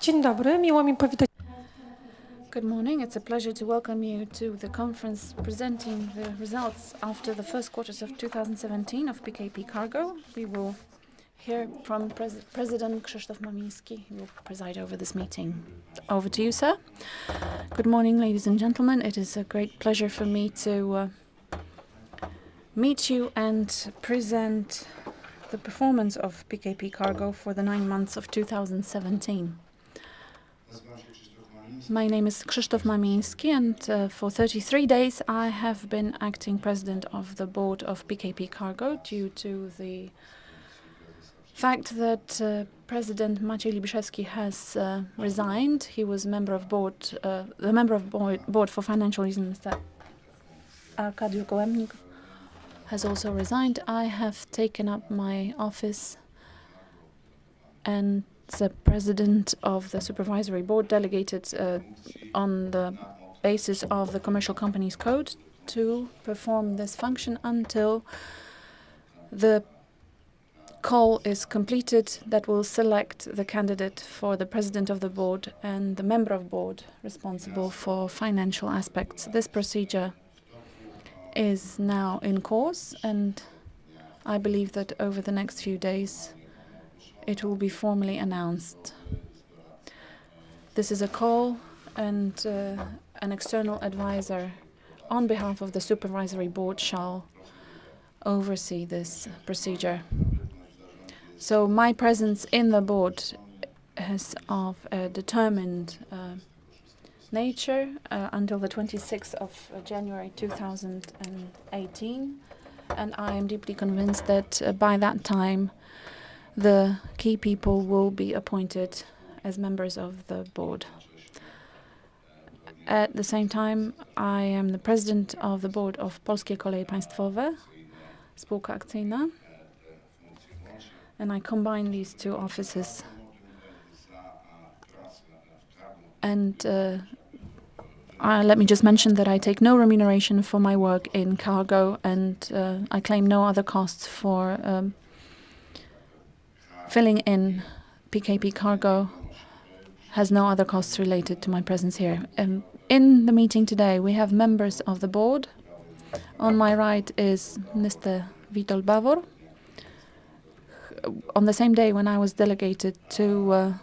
Dzień dobry, miło mi powitać. Good morning. It's a pleasure to welcome you to the conference presenting the results after the first quarters of 2017 of PKP Cargo. We will hear from President Krzysztof Mamiński, who will preside over this meeting. Over to you, sir. Good morning, ladies and gentlemen. It is a great pleasure for me to meet you and present the performance of PKP Cargo for the 9 months of 2017. My name is Krzysztof Mamiński, and for 33 days I have been acting president of the board of PKP Cargo due to the fact that President Maciej Libiszewski has resigned. He was the member of board for financial reasons. That Arkadiusz Gołębnik has also resigned. I have taken up my office and the president of the supervisory board, delegated on the basis of the Commercial Companies Code to perform this function until the call is completed that will select the candidate for the president of the board and the member of board responsible for financial aspects. This procedure is now in course, and I believe that over the next few days it will be formally announced. This is a call, and an external advisor on behalf of the supervisory board shall oversee this procedure. So my presence in the board is of a determined nature until the 26th of January 2018, and I am deeply convinced that by that time the key people will be appointed as members of the board. At the same time, I am the president of the board of Polskie Koleje Państwowe, spółka akcyjna, and I combine these two offices. And let me just mention that I take no remuneration for my work in cargo, and I claim no other costs for filling in. PKP Cargo has no other costs related to my presence here. In the meeting today, we have members of the board. On my right is Mr. Witold Bawor. On the same day when I was delegated to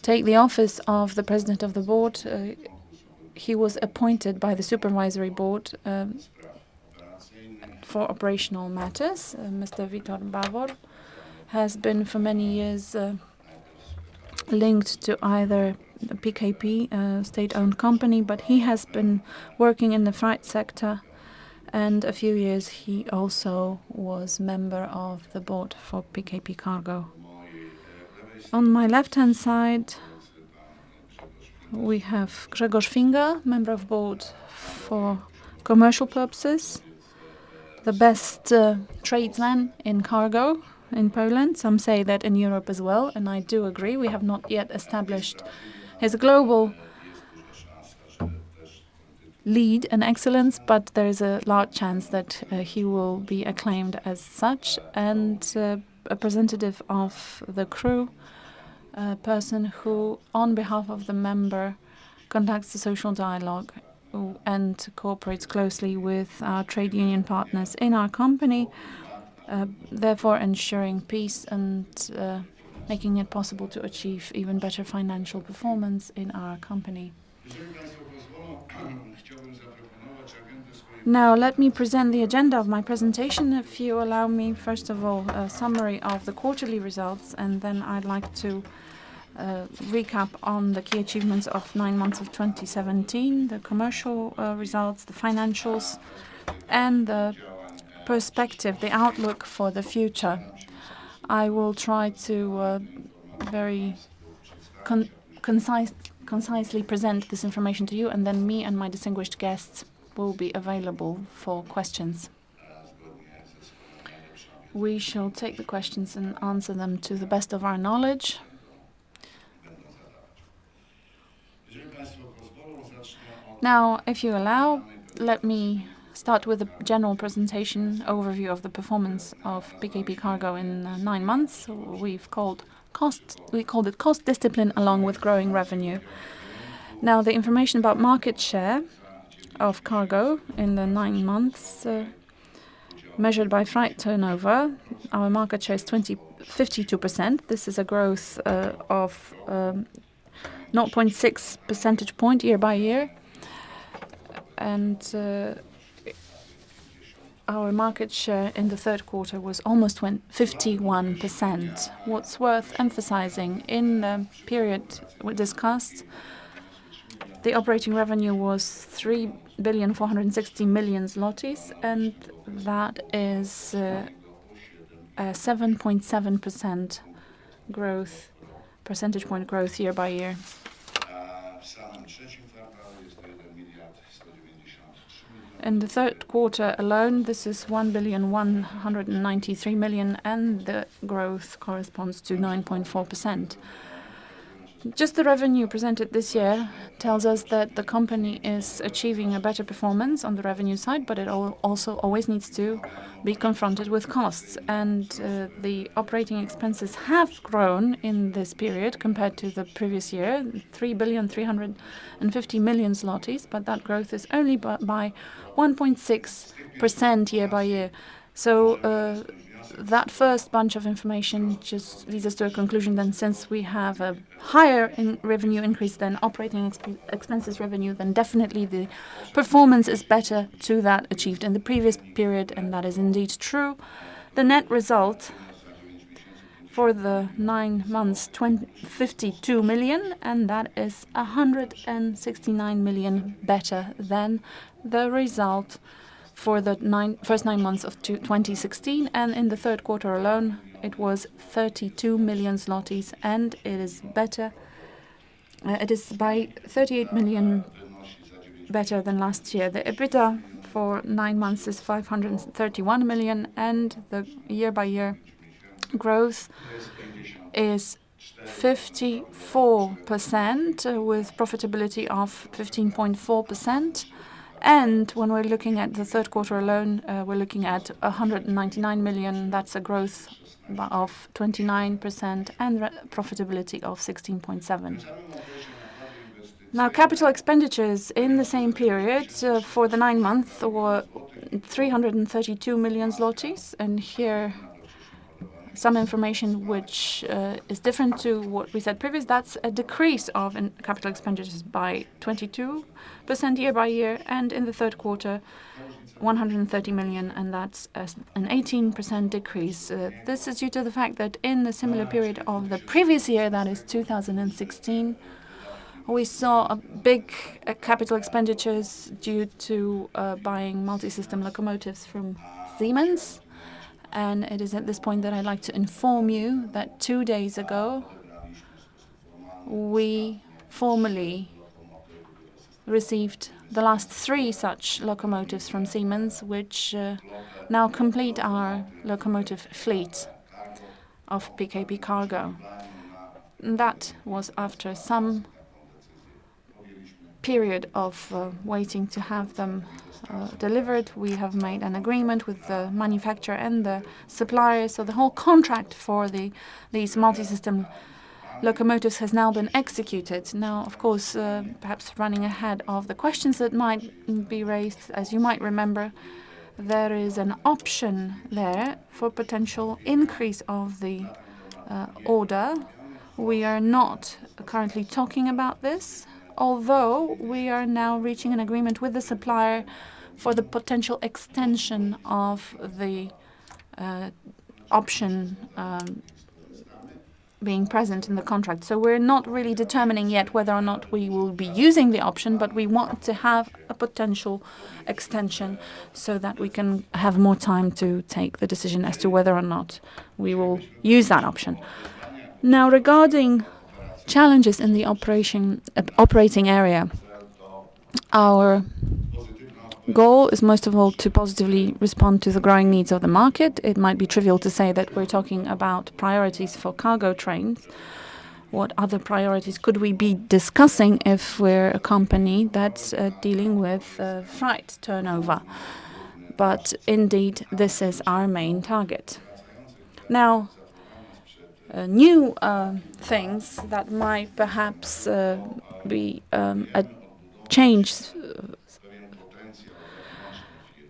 take the office of the president of the board, he was appointed by the supervisory board for operational matters. Mr. Witold Bawor has been for many years linked to either the PKP, state-owned company, but he has been working in the freight sector, and a few years he also was member of the board for PKP Cargo. On my left-hand side, we have Grzegorz Finga, member of board for commercial purposes, the best tradesman in cargo in Poland. Some say that in Europe as well, and I do agree. We have not yet established his global lead and excellence, but there is a large chance that he will be acclaimed as such, and a representative of the crew, a person who, on behalf of the member, conducts the social dialogue and cooperates closely with our trade union partners in our company, therefore ensuring peace and making it possible to achieve even better financial performance in our company. Now let me present the agenda of my presentation. If you allow me, first of all, a summary of the quarterly results, and then I'd like to recap on the key achievements of 9 months of 2017, the commercial results, the financials, and the perspective, the outlook for the future. I will try to very concisely present this information to you, and then me and my distinguished guests will be available for questions. We shall take the questions and answer them to the best of our knowledge. Now, if you allow, let me start with a general presentation overview of the performance of PKP Cargo in 9 months. We've called cost discipline along with growing revenue. Now, the information about market share of cargo in the 9 months measured by freight turnover, our market share is 52%. This is a growth of 0.6 percentage point year by year. And our market share in the third quarter was almost 51%. What's worth emphasizing, in the period we discussed, the operating revenue was 3.46 billion zlotys, and that is a 7.7% growth, percentage point growth year by year. In the third quarter alone, this is 1.193 billion, and the growth corresponds to 9.4%. Just the revenue presented this year tells us that the company is achieving a better performance on the revenue side, but it also always needs to be confronted with costs. And the operating expenses have grown in this period compared to the previous year, 3.35 billion zlotys, but that growth is only by 1.6% year by year. So that first bunch of information just leads us to a conclusion then, since we have a higher revenue increase than operating expenses revenue, then definitely the performance is better to that achieved in the previous period, and that is indeed true. The net result for the 9 months, 52 million, and that is 169 million better than the result for the first 9 months of 2016, and in the third quarter alone, it was 32 million zlotys, and it is better. It is by 38 million better than last year. The EBITDA for 9 months is 531 million, and the year-by-year growth is 54%, with profitability of 15.4%. And when we're looking at the third quarter alone, we're looking at 199 million. That's a growth of 29% and profitability of 16.7%. Now, capital expenditures in the same period for the 9 months were 332 million zlotys. And here, some information which is different to what we said previous. That's a decrease of capital expenditures by 22% year by year, and in the third quarter, 130 million, and that's an 18% decrease. This is due to the fact that in the similar period of the previous year, that is 2016, we saw a big capital expenditures due to buying multi-system locomotives from Siemens. And it is at this point that I'd like to inform you that 2 days ago, we formally received the last 3 such locomotives from Siemens, which now complete our locomotive fleet of PKP CARGO. And that was after some period of waiting to have them delivered. We have made an agreement with the manufacturer and the supplier, so the whole contract for these multi-system locomotives has now been executed. Now, of course, perhaps running ahead of the questions that might be raised, as you might remember, there is an option there for potential increase of the order. We are not currently talking about this, although we are now reaching an agreement with the supplier for the potential extension of the option being present in the contract. So we're not really determining yet whether or not we will be using the option, but we want to have a potential extension so that we can have more time to take the decision as to whether or not we will use that option. Now, regarding challenges in the operating area, our goal is most of all to positively respond to the growing needs of the market. It might be trivial to say that we're talking about priorities for cargo trains. What other priorities could we be discussing if we're a company that's dealing with freight turnover? But indeed, this is our main target. Now, new things that might perhaps be a change.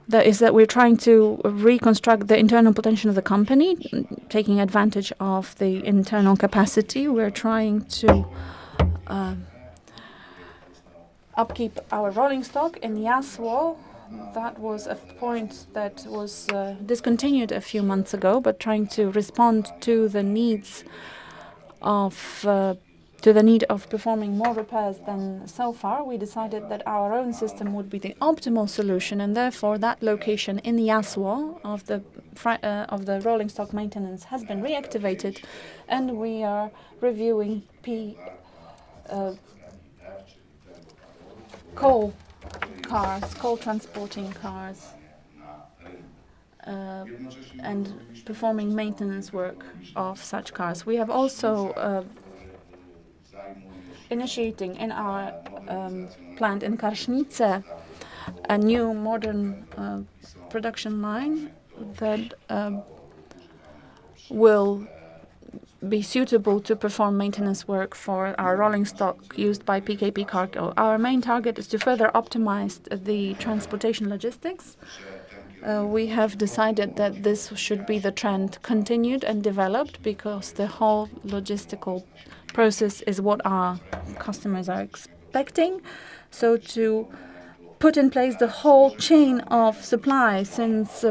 That is that we're trying to reconstruct the internal potential of the company, taking advantage of the internal capacity. We're trying to upkeep our rolling stock in Jasło. That was a point that was discontinued a few months ago, but trying to respond to the needs of need of performing more repairs than so far, we decided that our own system would be the optimal solution, and therefore that location in Jasło of the rolling stock maintenance has been reactivated, and we are reviewing coal transporting cars, and performing maintenance work of such cars. We have also initiating in our plant in Karsznice a new modern production line that will be suitable to perform maintenance work for our rolling stock used by PKP Cargo. Our main target is to further optimize the transportation logistics. We have decided that this should be the trend continued and developed, because the whole logistical process is what our customers are expecting. So to put in place the whole chain of supply, since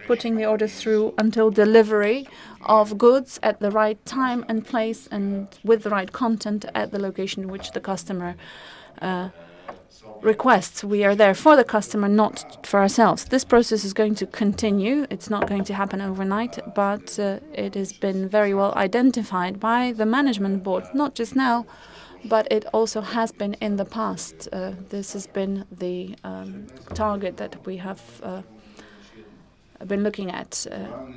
putting the orders through until delivery of goods at the right time and place and with the right content at the location which the customer requests. We are there for the customer, not for ourselves. This process is going to continue. It's not going to happen overnight, but it has been very well identified by the management board, not just now, but it also has been in the past. This has been the target that we have been looking at.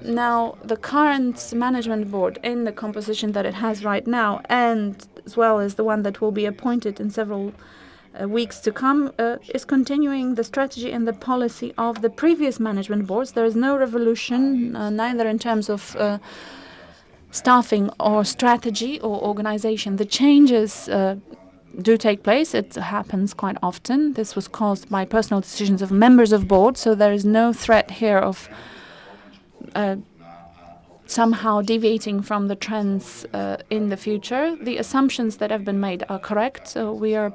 Now, the current management board, in the composition that it has right now, and as well as the one that will be appointed in several weeks to come, is continuing the strategy and the policy of the previous management boards. There is no revolution, neither in terms of staffing or strategy or organization. The changes do take place. It happens quite often. This was caused by personal decisions of members of board, so there is no threat here of somehow deviating from the trends in the future. The assumptions that have been made are correct, so we are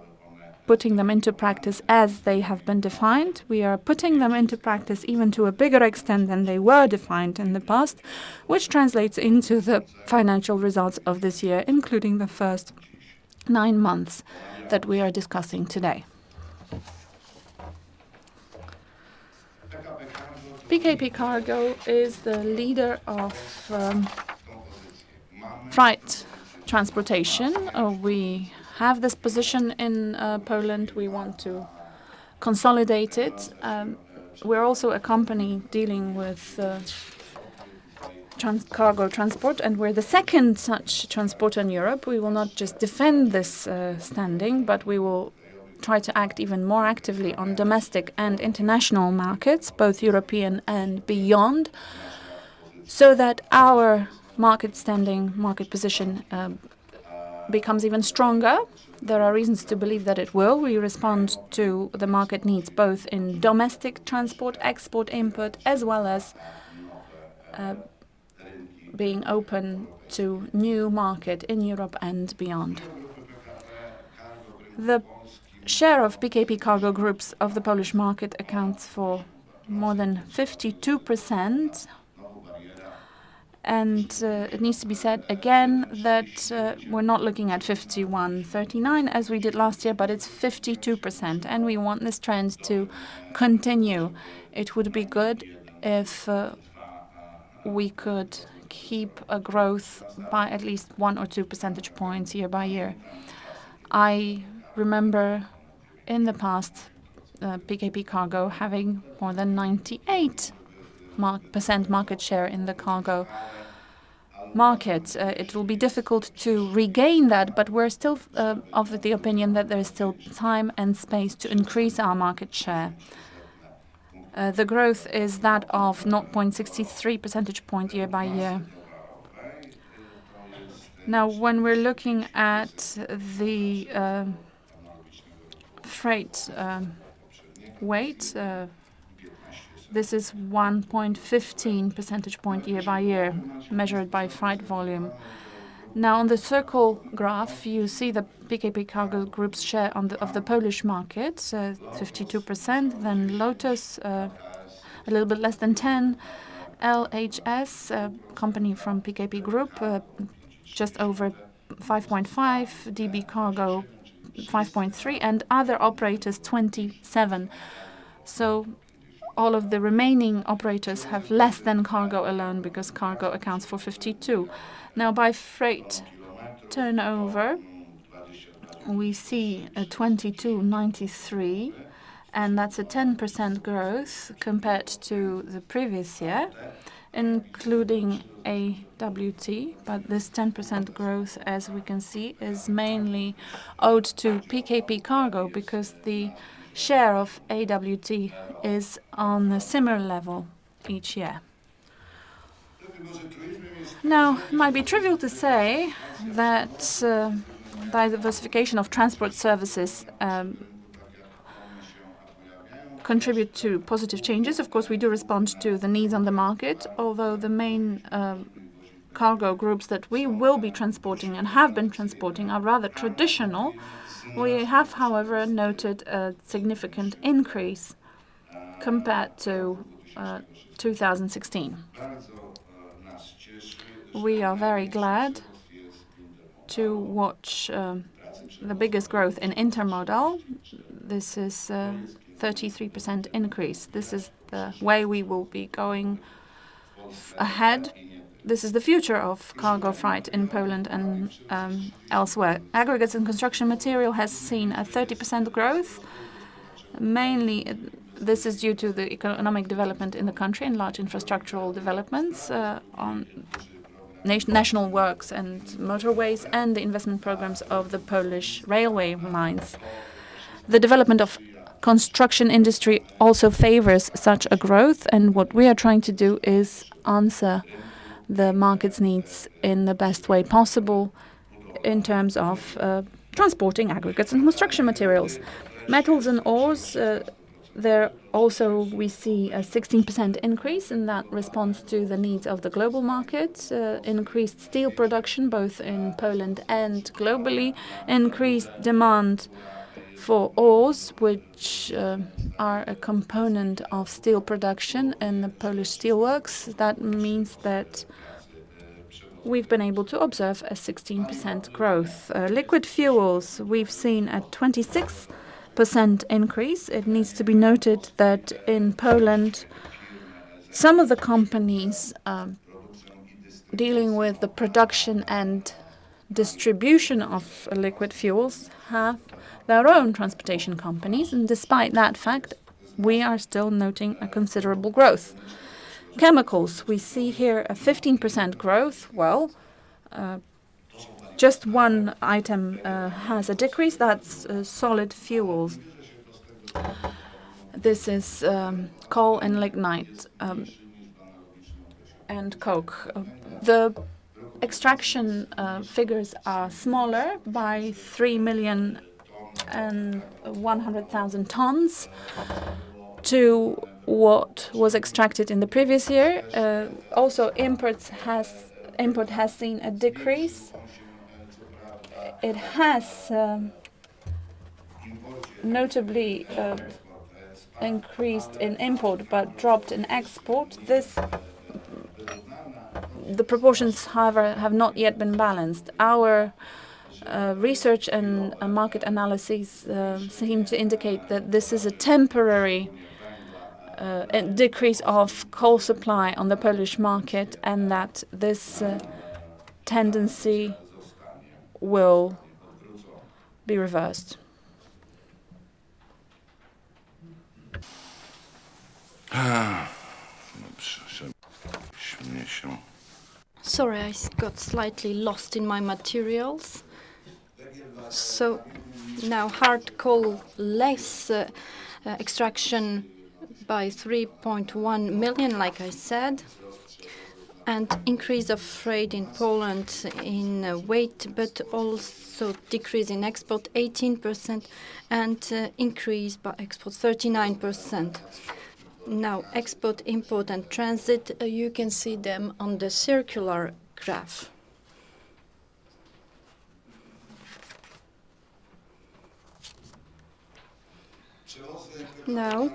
putting them into practice as they have been defined. We are putting them into practice even to a bigger extent than they were defined in the past, which translates into the financial results of this year, including the first 9 months that we are discussing today. PKP Cargo is the leader of freight transportation. We have this position in Poland. We want to consolidate it. We're also a company dealing with cargo transport, and we're the second such transporter in Europe. We will not just defend this standing, but we will try to act even more actively on domestic and international markets, both European and beyond, so that our market standing, market position becomes even stronger. There are reasons to believe that it will. We respond to the market needs both in domestic transport, export, import, as well as being open to new market in Europe and beyond. The share of PKP Cargo Groups of the Polish market accounts for more than 52%. And it needs to be said again that we're not looking at 51-39 as we did last year, but it's 52%. And we want this trend to continue. It would be good if we could keep a growth by at least 1 or 2 percentage points year by year. I remember in the past PKP Cargo having more than 98% market share in the cargo market. It will be difficult to regain that, but we're still of the opinion that there is still time and space to increase our market share. The growth is that of 0.63 percentage point year by year. Now, when we're looking at the freight weight, this is 1.15 percentage point year by year, measured by freight volume. Now, on the circle graph, you see the PKP CARGO Group's share of the Polish market, 52%, then Lotus, a little bit less than 10, LHS, a company from PKP Group, just over 5.5, DB Cargo 5.3, and other operators 27. So all of the remaining operators have less than cargo alone, because cargo accounts for 52. Now, by freight turnover, we see a 22.93, and that's a 10% growth compared to the previous year, including AWT. But this 10% growth, as we can see, is mainly owed to PKP Cargo, because the share of AWT is on a similar level each year. Now, it might be trivial to say that diversification of transport services contribute to positive changes. Of course, we do respond to the needs on the market, although the main cargo groups that we will be transporting and have been transporting are rather traditional. We have, however, noted a significant increase compared to 2016. We are very glad to watch the biggest growth in intermodal. This is 33% increase. This is the way we will be going ahead. This is the future of cargo freight in Poland and elsewhere. Aggregates and construction material has seen a 30% growth. Mainly, this is due to the economic development in the country and large infrastructural developments on national works and motorways, and the investment programs of the Polish railway lines. The development of construction industry also favors such a growth, and what we are trying to do is answer the market's needs in the best way possible in terms of transporting aggregates and construction materials. Metals and ores, there also we see a 16% increase, and that responds to the needs of the global market. Increased steel production both in Poland and globally, increased demand for ores, which are a component of steel production in the Polish steelworks. That means that we've been able to observe a 16% growth. Liquid fuels, we've seen a 26% increase. It needs to be noted that in Poland, some of the companies dealing with the production and distribution of liquid fuels have their own transportation companies, and despite that fact, we are still noting a considerable growth. Chemicals, we see here a 15% growth. Well, just one item has a decrease, that's solid fuels. This is coal and lignite and coke. The extraction figures are smaller by 3,100,000 tons to what was extracted in the previous year. Also, import has seen a decrease. It has notably increased in import but dropped in export. The proportions, however, have not yet been balanced. Our research and market analyses seem to indicate that this is a temporary decrease of coal supply on the Polish market, and that this tendency will be reversed. Sorry, I got slightly lost in my materials. So now hard coal less extraction by 3.1 million, like I said. and increase of freight in Poland in weight, but also decrease in export 18% and increase by export 39%. Now, export, import, and transit, you can see them on the circular graph. Now,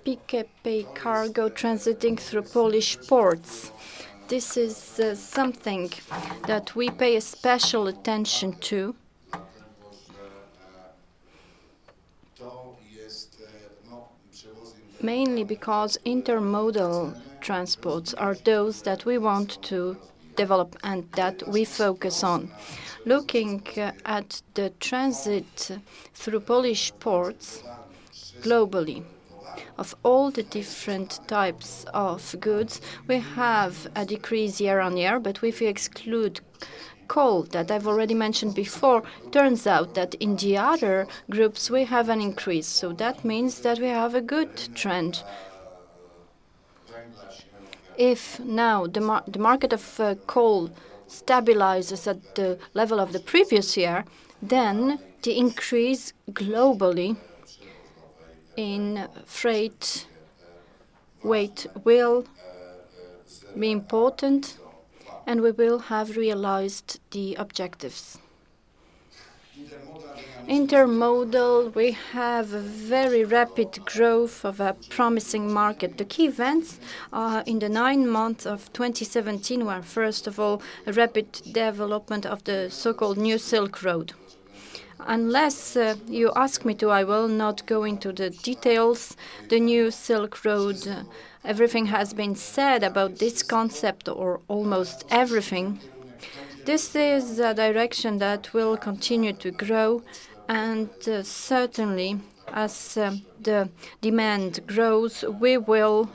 PKP Cargo transiting through Polish ports. This is something that we pay a special attention to, mainly because intermodal transports are those that we want to develop and that we focus on. Looking at the transit through Polish ports globally, of all the different types of goods, we have a decrease year on year, but if we exclude coal that I've already mentioned before, turns out that in the other groups we have an increase. So that means that we have a good trend. If now the market of coal stabilizes at the level of the previous year, then the increase globally in freight weight will be important, and we will have realized the objectives. Intermodal, we have a very rapid growth of a promising market. The key events in the 9 months of 2017 were, first of all, a rapid development of the so-called New Silk Road. Unless you ask me to, I will not go into the details. The New Silk Road, everything has been said about this concept, or almost everything. This is a direction that will continue to grow, and certainly as the demand grows, we will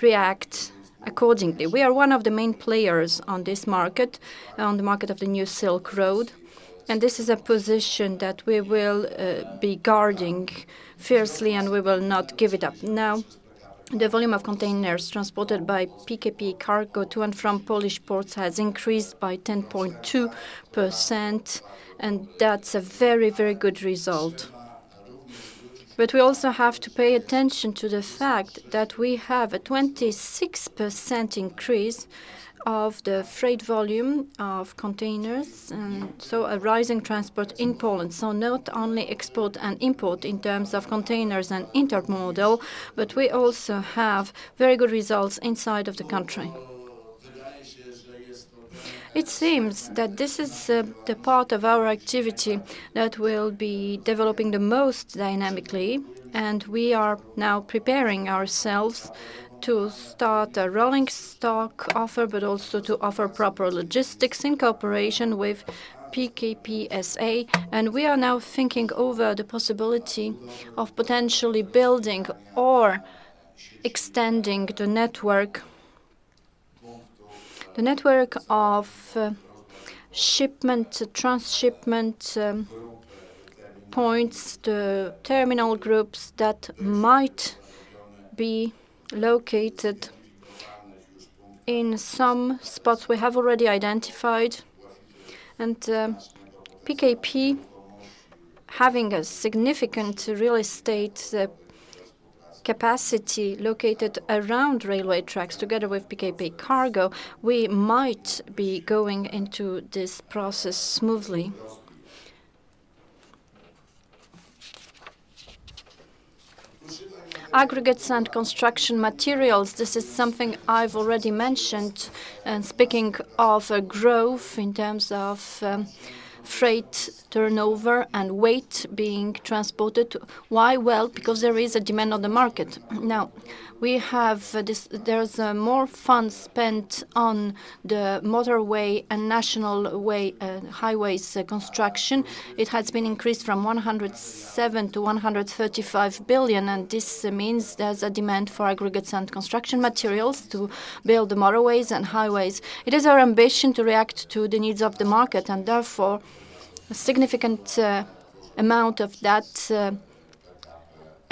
react accordingly. We are one of the main players on this market, on the market of the New Silk Road. And this is a position that we will be guarding fiercely, and we will not give it up. Now, the volume of containers transported by PKP Cargo to and from Polish ports has increased by 10.2%, and that's a very, very good result. But we also have to pay attention to the fact that we have a 26% increase of the freight volume of containers, and so a rising transport in Poland. So not only export and import in terms of containers and intermodal, but we also have very good results inside of the country. It seems that this is the part of our activity that will be developing the most dynamically, and we are now preparing ourselves to start a rolling stock offer, but also to offer proper logistics in cooperation with PKP SA. And we are now thinking over the possibility of potentially building or extending the network of shipment, transshipment points, the terminal groups that might be located in some spots we have already identified. And PKP, having a significant real estate capacity located around railway tracks, together with PKP Cargo, we might be going into this process smoothly. Aggregates and construction materials, this is something I've already mentioned. And speaking of growth in terms of freight turnover and weight being transported. Why? Well, because there is a demand on the market. Now, we have there's more funds spent on the motorway and national way highways construction. It has been increased from 107 to 135 billion, and this means there's a demand for aggregates and construction materials to build the motorways and highways. It is our ambition to react to the needs of the market, and therefore a significant amount of that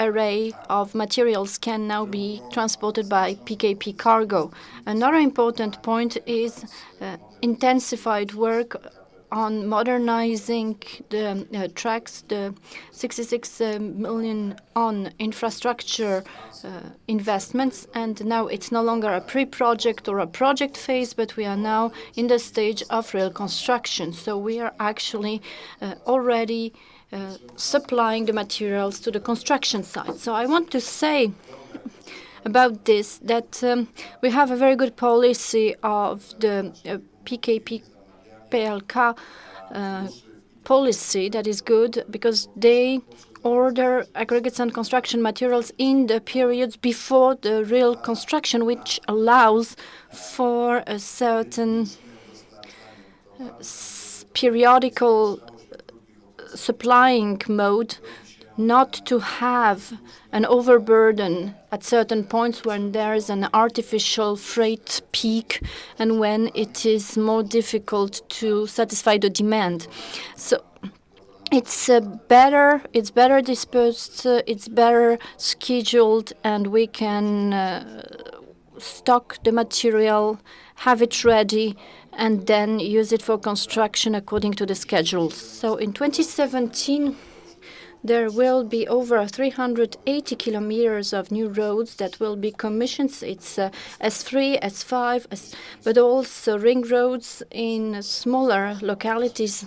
array of materials can now be transported by PKP Cargo. Another important point is intensified work on modernizing the tracks, the 66 million on infrastructure investments. And now it's no longer a pre-project or a project phase, but we are now in the stage of real construction. So we are actually already supplying the materials to the construction site. So I want to say about this that we have a very good policy of the PKP PLK policy that is good because they order aggregates and construction materials in the periods before the real construction, which allows for a certain periodical supplying mode, not to have an overburden at certain points when there is an artificial freight peak and when it is more difficult to satisfy the demand. So it's better dispersed, it's better scheduled, and we can stock the material, have it ready, and then use it for construction according to the schedule. So in 2017, there will be over 380 kilometers of new roads that will be commissioned. It's S3, S5, but also ring roads in smaller localities.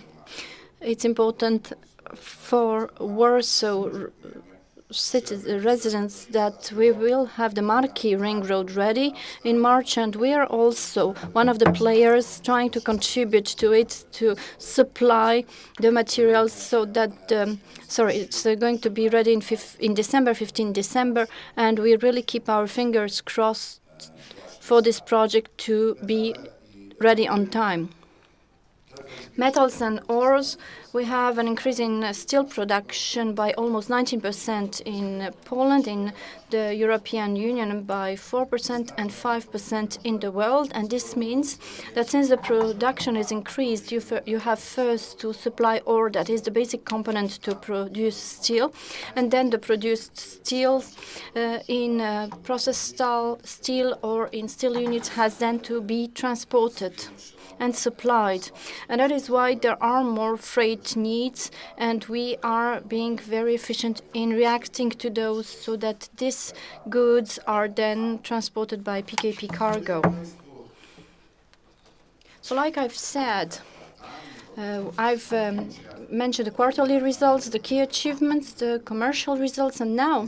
It's important for Warsaw residents that we will have the Marki Ring Road ready in March, and we are also one of the players trying to contribute to it to supply the materials so that it's going to be ready in December, 15 December, and we really keep our fingers crossed for this project to be ready on time. Metals and ores, we have an increase in steel production by almost 19% in Poland, in the European Union by 4% and 5% in the world. And this means that since the production is increased, you have first to supply ore, that is the basic component to produce steel, and then the produced steels in processed steel or in steel units has then to be transported and supplied. And that is why there are more freight needs, and we are being very efficient in reacting to those so that these goods are then transported by PKP Cargo. So like I've said, I've mentioned the quarterly results, the key achievements, the commercial results, and now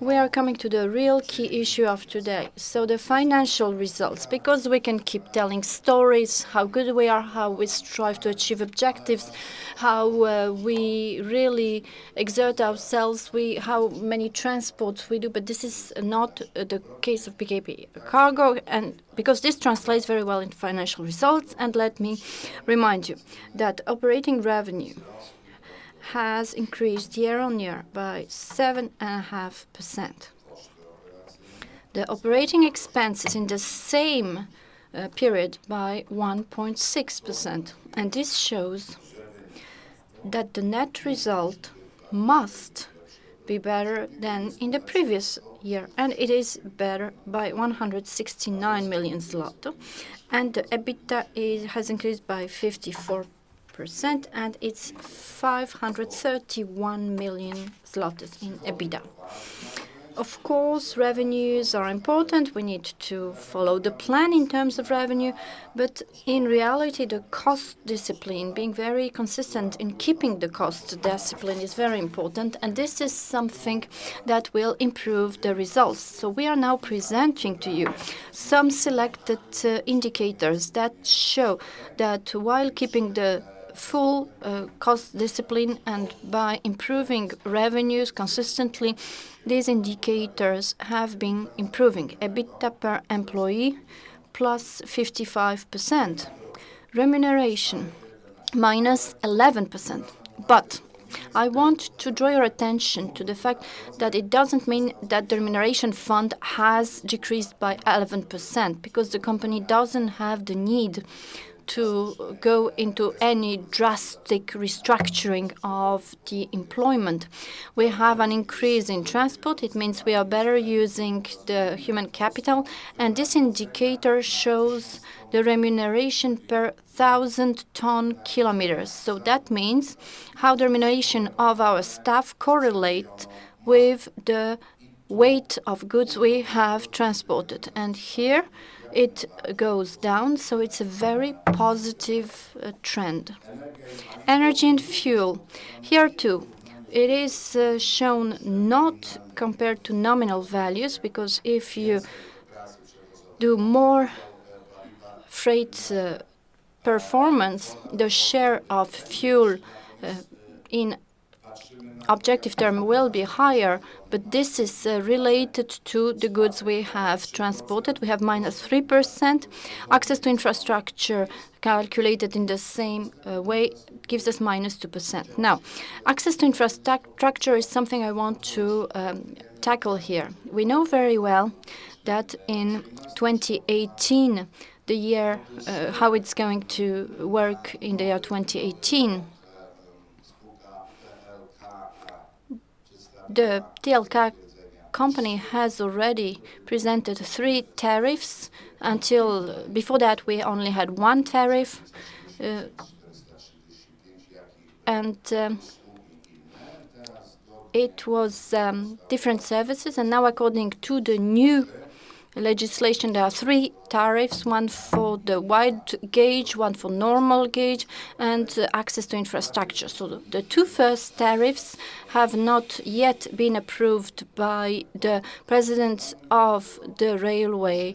we are coming to the real key issue of today. So the financial results, because we can keep telling stories, how good we are, how we strive to achieve objectives, how we really exert ourselves, how many transports we do, but this is not the case of PKP Cargo, and because this translates very well into financial results. And let me remind you that operating revenue has increased year-on-year by 7.5%. The operating expenses in the same period by 1.6%. And this shows that the net result must be better than in the previous year, and it is better by 169 million zloty. And the EBITDA has increased by 54%, and it's 531 million zlotys in EBITDA. Of course, revenues are important. We need to follow the plan in terms of revenue, but in reality, the cost discipline, being very consistent in keeping the cost discipline, is very important, and this is something that will improve the results. So we are now presenting to you some selected indicators that show that while keeping the full cost discipline and by improving revenues consistently, these indicators have been improving. EBITDA per employee plus 55%. Remuneration minus 11%. But I want to draw your attention to the fact that it doesn't mean that the remuneration fund has decreased by 11%, because the company doesn't have the need to go into any drastic restructuring of the employment. We have an increase in transport. It means we are better using the human capital, and this indicator shows the remuneration per 1,000 kilometers. So that means how the remuneration of our staff correlate with the weight of goods we have transported. And here it goes down, so it's a very positive trend. Energy and fuel. Here too, it is shown not compared to nominal values, because if you do more freight performance, the share of fuel in objective term will be higher, but this is related to the goods we have transported. We have -3%. Access to infrastructure calculated in the same way gives us -2%. Now, access to infrastructure is something I want to tackle here. We know very well that in 2018, the year, how it's going to work in the year 2018, the TLK company has already presented 3 tariffs. Until before that, we only had 1 tariff, and it was different services. And now, according to the new legislation, there are 3 tariffs: one for the wide gauge, one for normal gauge, and access to infrastructure. So the 2 first tariffs have not yet been approved by the president of the railway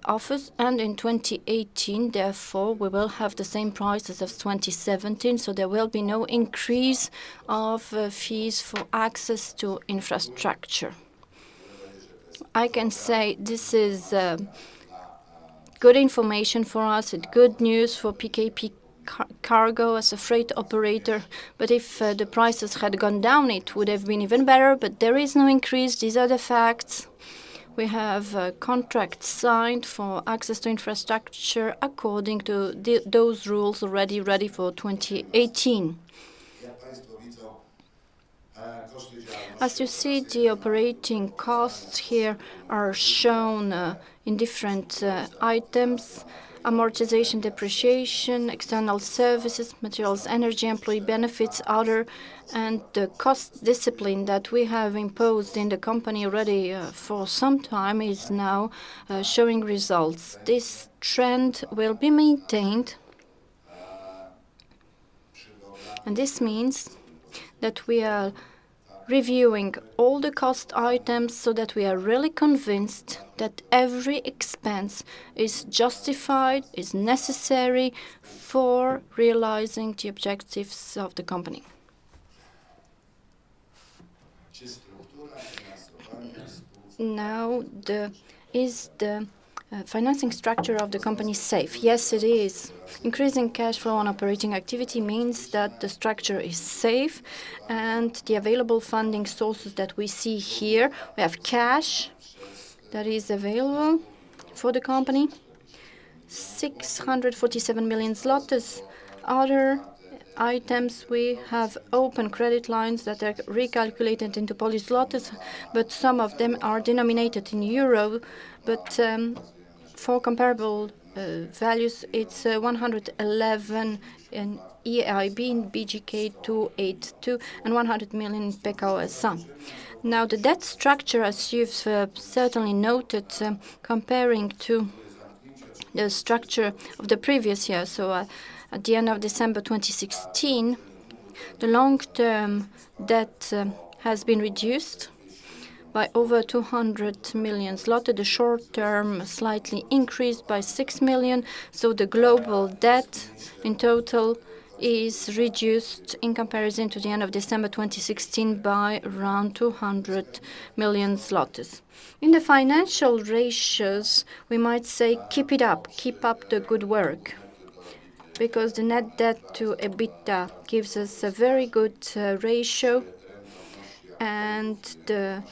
office, and in 2018, therefore, we will have the same prices as 2017, so there will be no increase of fees for access to infrastructure. I can say this is good information for us, it's good news for PKP Cargo as a freight operator. But if the prices had gone down, it would have been even better. But there is no increase. These are the facts. We have contracts signed for access to infrastructure according to those rules already ready for 2018. As you see, the operating costs here are shown in different items: amortization, depreciation, external services, materials, energy, employee benefits, other, and the cost discipline that we have imposed in the company already for some time is now showing results. This trend will be maintained, and this means that we are reviewing all the cost items so that we are really convinced that every expense is justified, is necessary for realizing the objectives of the company. Now, is the financing structure of the company safe? Yes, it is. Increasing cash flow on operating activity means that the structure is safe, and the available funding sources that we see here, we have cash that is available for the company, 647 million zlotys. Other items, we have open credit lines that are recalculated into Polish zlotys, but some of them are denominated in euro. But for comparable values, it's 111 in EIB, in BGK 282, and 100 million in PKP SA. Now, the debt structure, as you've certainly noted, comparing to the structure of the previous year, so at the end of December 2016, the long-term debt has been reduced by over 200 million zloty. The short-term slightly increased by 6 million. So the global debt in total is reduced in comparison to the end of December 2016 by around 200 million zlotys. In the financial ratios, we might say keep it up, keep up the good work, because the net debt to EBITDA gives us a very good ratio, and the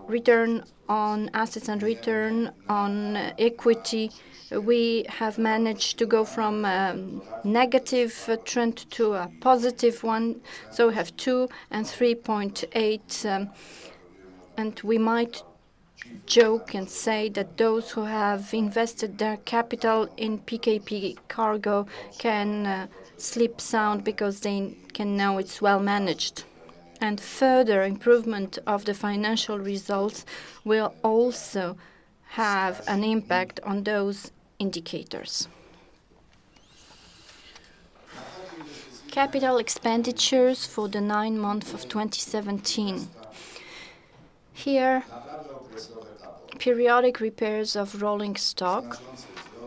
return on assets and return on equity we have managed to go from a negative trend to a positive one. So we have 2 and 3.8, and we might joke and say that those who have invested their capital in PKP Cargo can sleep sound because they can know it's well managed. And further improvement of the financial results will also have an impact on those indicators. Capital expenditures for the 9 months of 2017. Here, periodic repairs of rolling stock,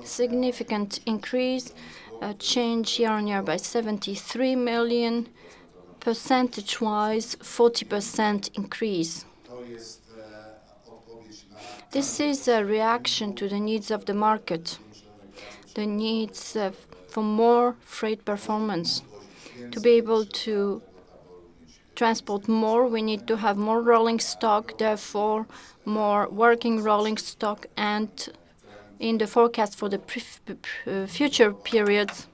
significant increase, a change year-on-year by 73 million, percentage-wise 40% increase. This is a reaction to the needs of the market, the needs for more freight performance. To be able to transport more, we need to have more rolling stock, therefore more working rolling stock, and in the forecast for the future periods,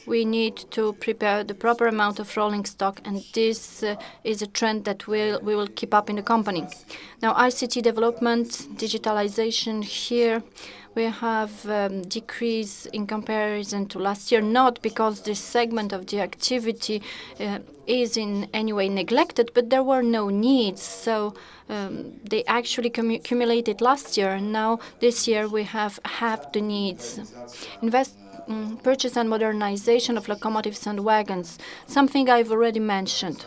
we need to prepare the proper amount of rolling stock, and this is a trend that we will keep up in the company. Now, ICT development, digitalization, here we have decrease in comparison to last year, not because this segment of the activity is in any way neglected, but there were no needs. So they actually accumulated last year, and now this year we have half the needs. Purchase and modernization of locomotives and wagons, something I've already mentioned.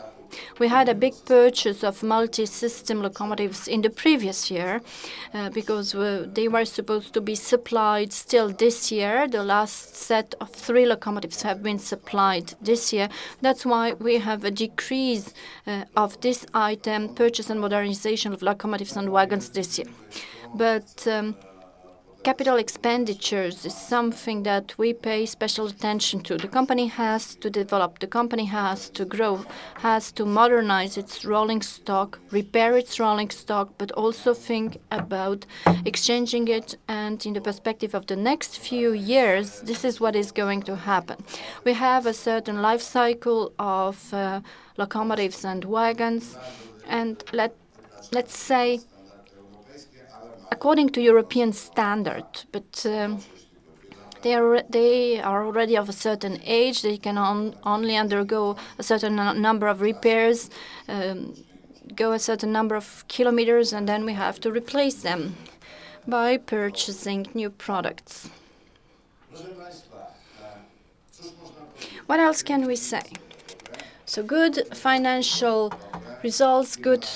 We had a big purchase of multi-system locomotives in the previous year because they were supposed to be supplied still this year. The last set of 3 locomotives have been supplied this year. That's why we have a decrease of this item, purchase and modernization of locomotives and wagons this year. But capital expenditures is something that we pay special attention to. The company has to develop, the company has to grow, has to modernize its rolling stock, repair its rolling stock, but also think about exchanging it. And in the perspective of the next few years, this is what is going to happen. We have a certain life cycle of locomotives and wagons, and let's say according to European standard, but they are already of a certain age. They can only undergo a certain number of repairs, go a certain number of kilometers, and then we have to replace them by purchasing new products. What else can we say? So good financial results, good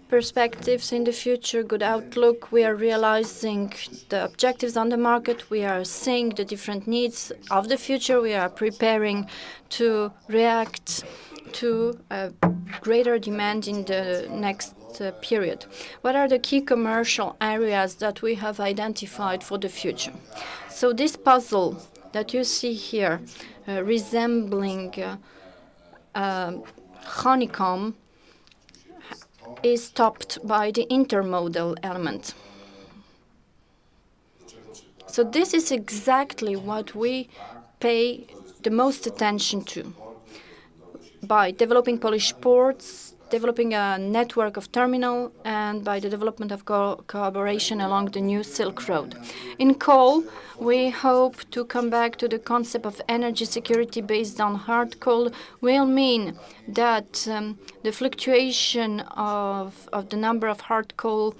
perspectives in the future, good outlook. We are realizing the objectives on the market. We are seeing the different needs of the future. We are preparing to react to a greater demand in the next period. What are the key commercial areas that we have identified for the future? So this puzzle that you see here, resembling honeycomb, is topped by the intermodal element. So this is exactly what we pay the most attention to. By developing Polish ports, developing a network of terminal, and by the development of cooperation along the new Silk Road. In coal, we hope to come back to the concept of energy security based on hard coal will mean that the fluctuation of the number of hard coal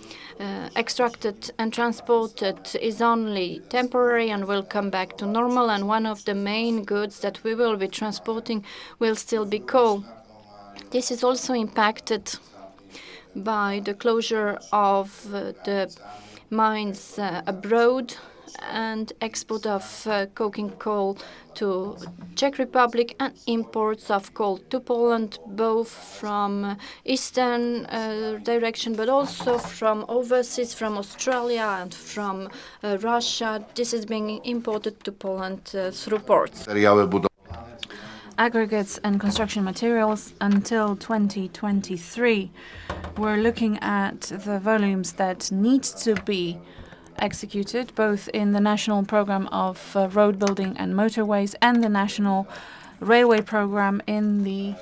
extracted and transported is only temporary and will come back to normal, and one of the main goods that we will be transporting will still be coal. This is also impacted by the closure of the mines abroad and export of coking coal to Czech Republic and imports of coal to Poland, both from eastern direction, but also from overseas, from Australia and from Russia. This is being imported to Poland through ports. Aggregates and construction materials until 2023. We're looking at the volumes that need to be executed both in the national program of road building and motorways and the national railway program in the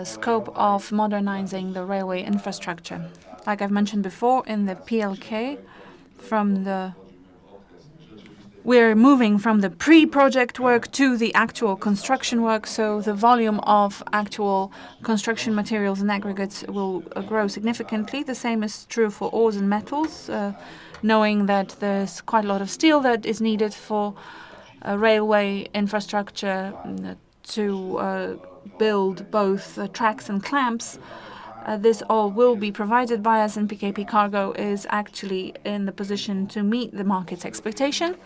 scope of modernizing the railway infrastructure. Like I've mentioned before, in the PLK, we're moving from the pre-project work to the actual construction work, so the volume of actual construction materials and aggregates will grow significantly. The same is true for ores and metals, knowing that there's quite a lot of steel that is needed for railway infrastructure to build both tracks and clamps. This all will be provided by us, and PKP Cargo is actually in the position to meet the market's expectations.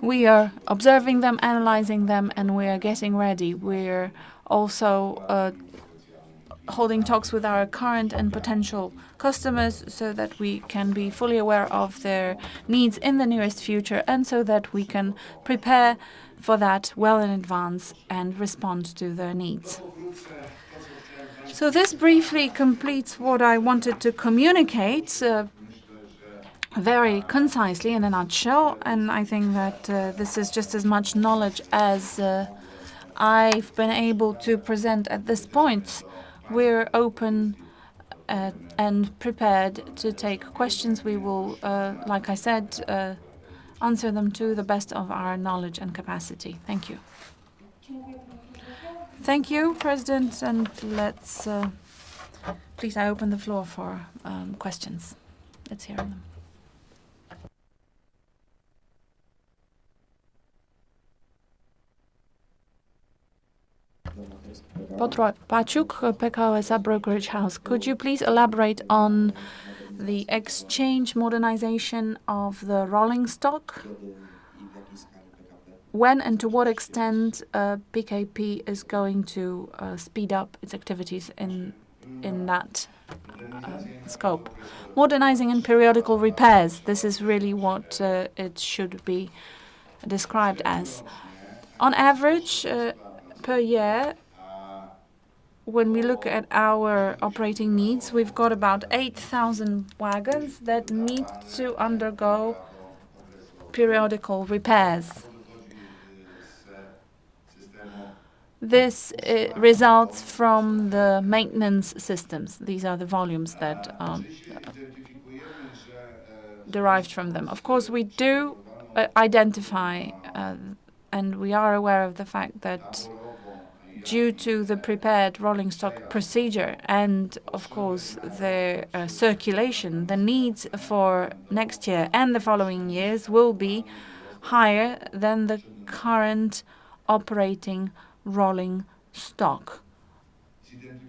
We are observing them, analyzing them, and we are getting ready. We're also holding talks with our current and potential customers so that we can be fully aware of their needs in the nearest future and so that we can prepare for that well in advance and respond to their needs. So this briefly completes what I wanted to communicate very concisely in a nutshell, and I think that this is just as much knowledge as I've been able to present at this point. We're open and prepared to take questions. We will, like I said, answer them to the best of our knowledge and capacity. Thank you. Thank you, President, and let's please, I open the floor for questions. Let's hear them. Paciuk, PKO Brokerage House. Could you please elaborate on the exchange modernization of the rolling stock? When and to what extent PKP is going to speed up its activities in that scope? Modernizing and periodical repairs. This is really what it should be described as. On average, per year, when we look at our operating needs, we've got about 8,000 wagons that need to undergo periodical repairs. This results from the maintenance systems. These are the volumes that are derived from them. Of course, we do identify and we are aware of the fact that due to the prepared rolling stock procedure and, of course, the circulation, the needs for next year and the following years will be higher than the current operating rolling stock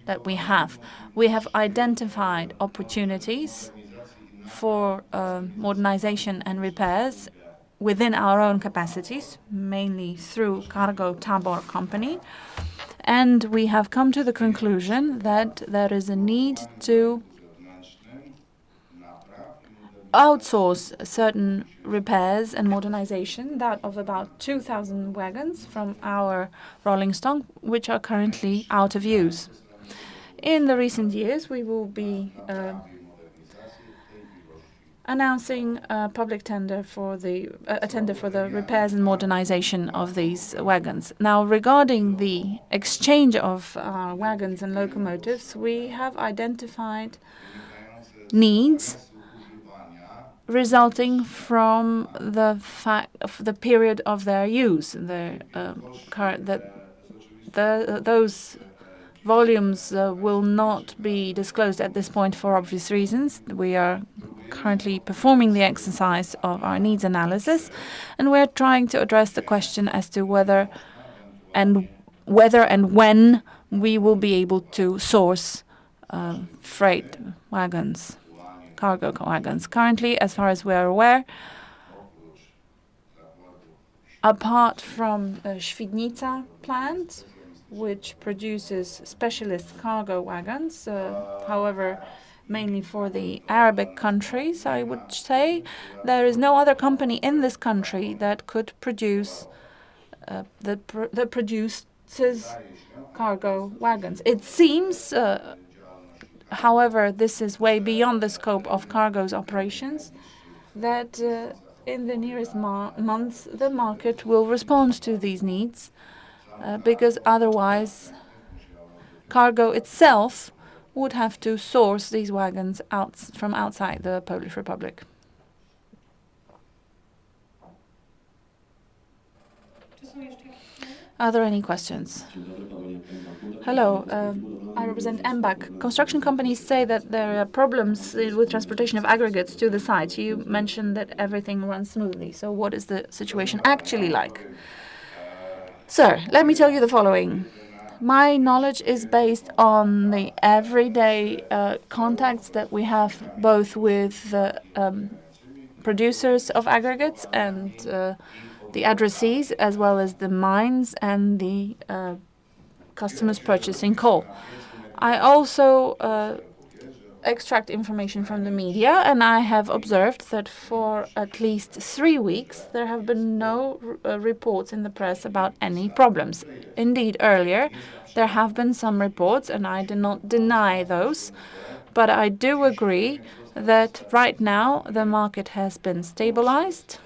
that we have. We have identified opportunities for modernization and repairs within our own capacities, mainly through Cargo Tabor company. And we have come to the conclusion that there is a need to outsource certain repairs and modernization, that of about 2,000 wagons from our rolling stock, which are currently out of use. In the recent years, we will be announcing a public tender for the repairs and modernization of these wagons. Now, regarding the exchange of wagons and locomotives, we have identified needs resulting from the fact of the period of their use. Those volumes will not be disclosed at this point for obvious reasons. We are currently performing the exercise of our needs analysis, and we're trying to address the question as to whether and when we will be able to source freight wagons, cargo wagons. Currently, as far as we are aware, apart from the Świdnica plant, which produces specialist cargo wagons, however, mainly for the Arabic countries, I would say, there is no other company in this country that could produce that produces cargo wagons. It seems, however, this is way beyond the scope of Cargo's operations. that in the nearest months the market will respond to these needs, because otherwise Cargo itself would have to source these wagons from outside the Polish Republic. Are there any questions? Hello, I represent MBAC. Construction companies say that there are problems with transportation of aggregates to the site. You mentioned that everything runs smoothly. So what is the situation actually like? Sir, let me tell you the following. My knowledge is based on the everyday contacts that we have both with producers of aggregates and the addressees, as well as the mines and the customers purchasing coal. I also extract information from the media, and I have observed that for at least 3 weeks there have been no reports in the press about any problems. Indeed, earlier there have been some reports, and I do not deny those, but I do agree that right now the market has been stabilized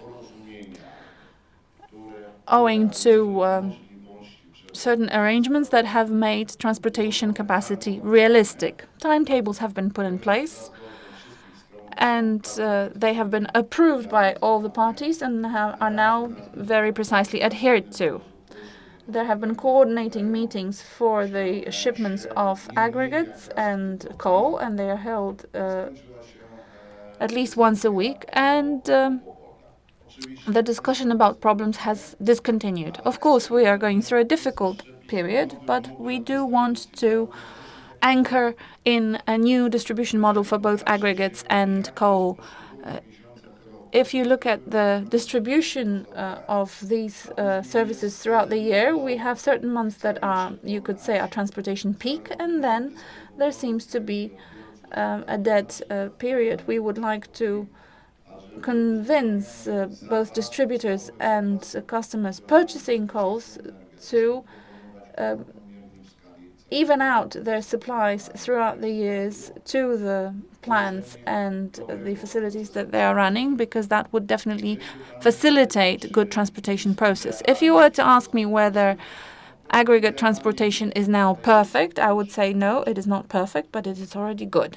owing to certain arrangements that have made transportation capacity realistic. Timetables have been put in place, and they have been approved by all the parties and are now very precisely adhered to. There have been coordinating meetings for the shipments of aggregates and coal, and they are held at least once a week, and the discussion about problems has discontinued. Of course, we are going through a difficult period, but we do want to anchor in a new distribution model for both aggregates and coal. If you look at the distribution of these services throughout the year, we have certain months that are, you could say, a transportation peak, and then there seems to be a dead period. We would like to convince both distributors and customers purchasing coals to even out their supplies throughout the years to the plants and the facilities that they are running, because that would definitely facilitate good transportation process. If you were to ask me whether aggregate transportation is now perfect, I would say no, it is not perfect, but it is already good.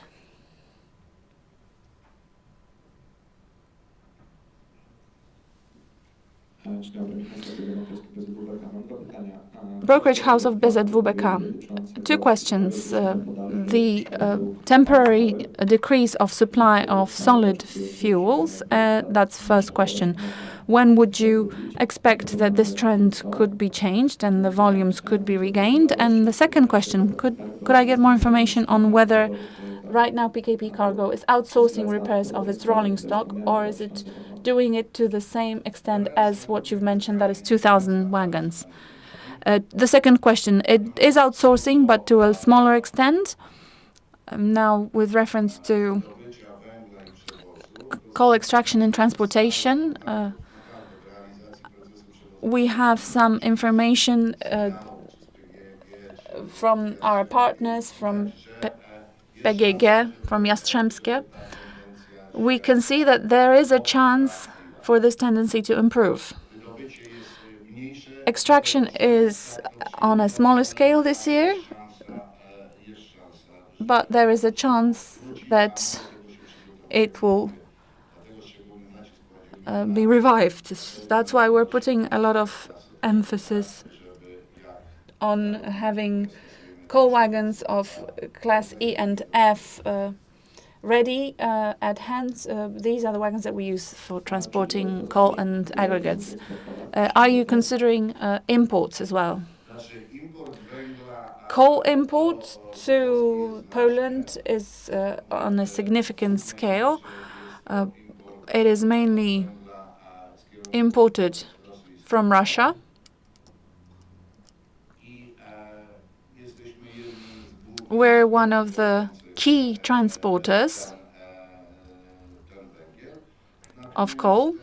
Brokerage house of BZWBK. 2 questions. The temporary decrease of supply of solid fuels, that's first question. When would you expect that this trend could be changed and the volumes could be regained? And the second question, could I get more information on whether right now PKP Cargo is outsourcing repairs of its rolling stock, or is it doing it to the same extent as what you've mentioned, that is 2,000 wagons? The second question, it is outsourcing, but to a smaller extent. Now, with reference to coal extraction and transportation, we have some information from our partners, from PGG, from Jastrzębskie. We can see that there is a chance for this tendency to improve. Extraction is on a smaller scale this year, but there is a chance that it will be revived. That's why we're putting a lot of emphasis on having coal wagons of class E and F ready at hand. These are the wagons that we use for transporting coal and aggregates. Are you considering imports as well? Coal import to Poland is on a significant scale. It is mainly imported from Russia. We're one of the key transporters of coal.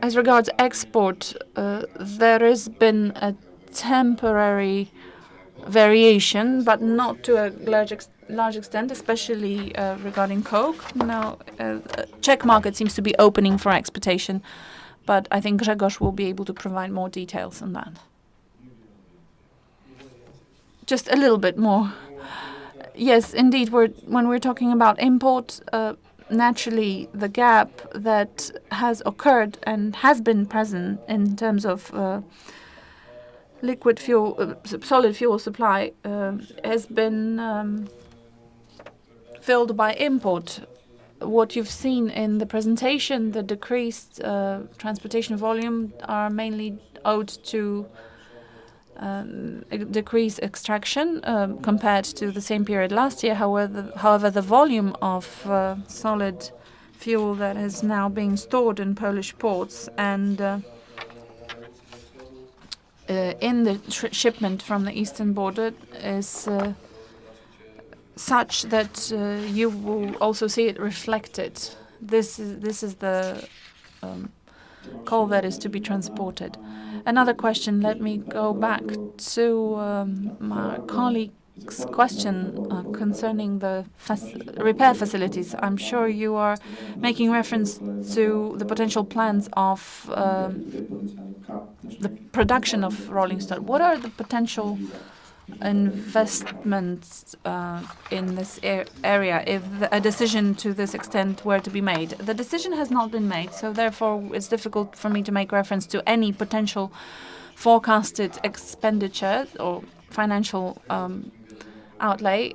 As regards export, there has been a temporary variation, but not to a large extent, especially regarding coke. Now, Czech market seems to be opening for exportation, but I think Grzegorz will be able to provide more details on that. Just a little bit more. Yes, indeed, when we're talking about import, naturally the gap that has occurred and has been present in terms of liquid fuel, solid fuel supply, has been filled by import. What you've seen in the presentation, the decreased transportation volume, are mainly owed to decreased extraction compared to the same period last year. However, the volume of solid fuel that is now being stored in Polish ports and in the shipment from the eastern border is such that you will also see it reflected. This is the coal that is to be transported. Another question. Let me go back to my colleague's question concerning the repair facilities. I'm sure you are making reference to the potential plans of the production of rolling stock. What are the potential investments in this area if a decision to this extent were to be made? The decision has not been made, so therefore it's difficult for me to make reference to any potential forecasted expenditure or financial outlay.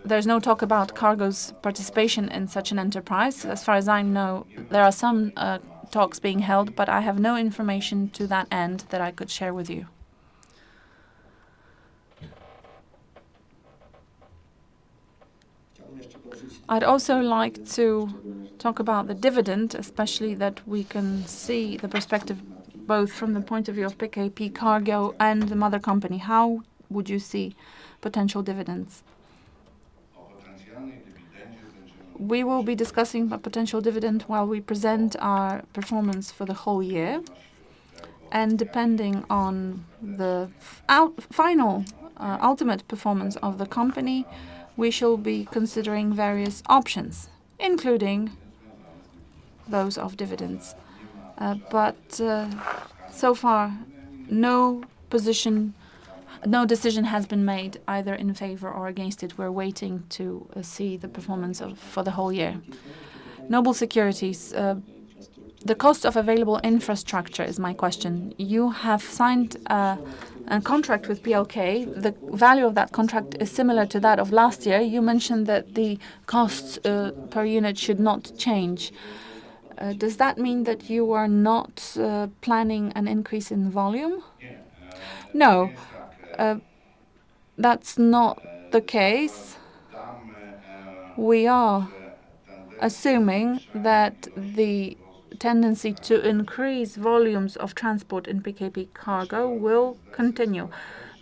There's no talk about Cargo's participation in such an enterprise. As far as I know, there are some talks being held, but I have no information to that end that I could share with you. I'd also like to talk about the dividend, especially that we can see the perspective both from the point of view of PKP Cargo and the mother company. How would you see potential dividends? We will be discussing a potential dividend while we present our performance for the whole year. And depending on the final ultimate performance of the company, we shall be considering various options, including those of dividends. But so far, no decision has been made either in favor or against it. We're waiting to see the performance for the whole year. Noble Securities. The cost of available infrastructure is my question. You have signed a contract with PLK. The value of that contract is similar to that of last year. You mentioned that the costs per unit should not change. Does that mean that you are not planning an increase in volume? No, that's not the case. We are assuming that the tendency to increase volumes of transport in PKP Cargo will continue.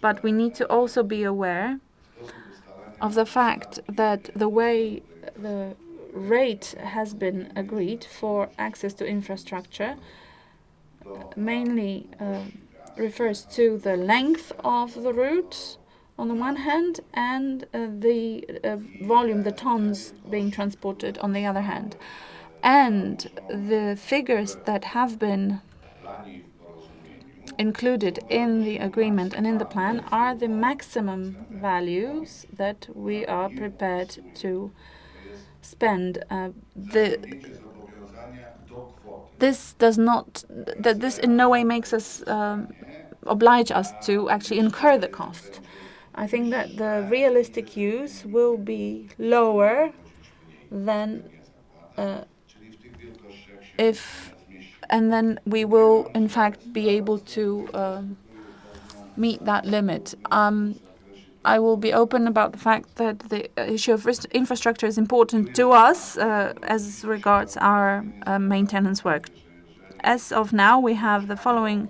But we need to also be aware of the fact that the way the rate has been agreed for access to infrastructure mainly refers to the length of the route on the one hand and the volume, the tons being transported on the other hand. And the figures that have been included in the agreement and in the plan are the maximum values that we are prepared to spend. This in no way makes us oblige us to actually incur the cost. I think that the realistic use will be lower than and then we will in fact be able to meet that limit. I will be open about the fact that the issue of infrastructure is important to us as regards our maintenance work. As of now, we have the following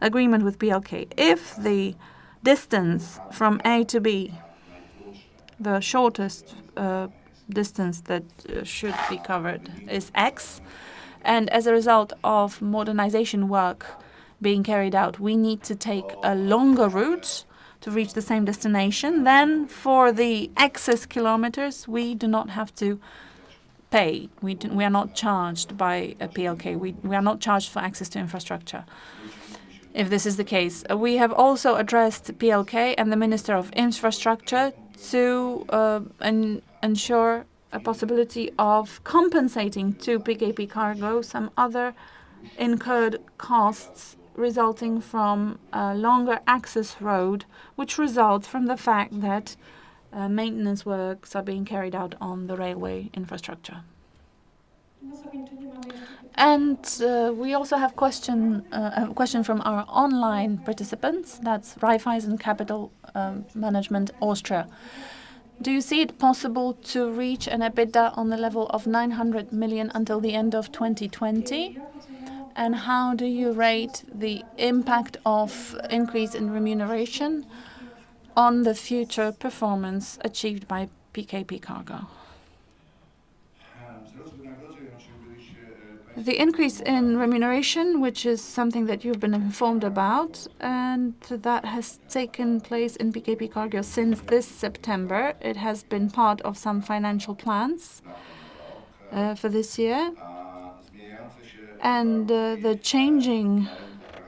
agreement with PLK. If the distance from A to B, the shortest distance that should be covered is X, and as a result of modernization work being carried out, we need to take a longer route to reach the same destination, then for the excess kilometers, we do not have to pay. We are not charged by a PLK. We are not charged for access to infrastructure. If this is the case, we have also addressed PLK and the Minister of Infrastructure to ensure a possibility of compensating to PKP Cargo some other incurred costs resulting from a longer access road, which results from the fact that maintenance works are being carried out on the railway infrastructure. And we also have a question from our online participants. That's Raiffeisen Capital Management Austria. Do you see it possible to reach an EBITDA on the level of 900 million until the end of 2020? And how do you rate the impact of increase in remuneration on the future performance achieved by PKP Cargo? The increase in remuneration, which is something that you've been informed about, and that has taken place in PKP Cargo since this September. It has been part of some financial plans for this year. And the changing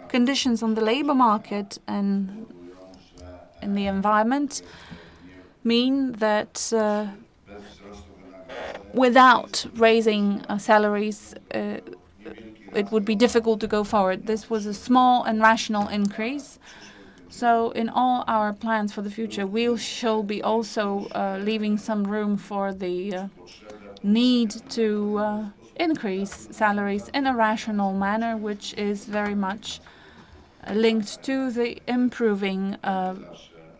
conditions on the labor market and in the environment mean that without raising salaries, it would be difficult to go forward. This was a small and rational increase. So in all our plans for the future, we shall be also leaving some room for the need to increase salaries in a rational manner, which is very much linked to the improving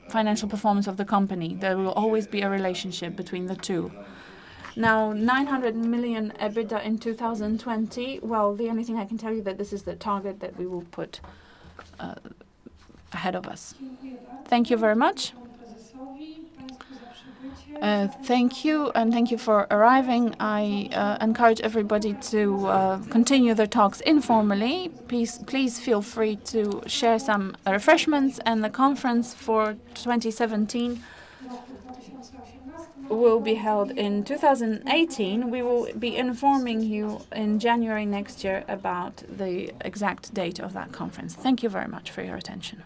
financial performance of the company. There will always be a relationship between the two. Now, 900 million EBITDA in 2020, well, the only thing I can tell you that this is the target that we will put ahead of us. Thank you very much. Thank you, and thank you for arriving. I encourage everybody to continue their talks informally. Please feel free to share some refreshments, and the conference for 2017 will be held in 2018. We will be informing you in January next year about the exact date of that conference. Thank you very much for your attention.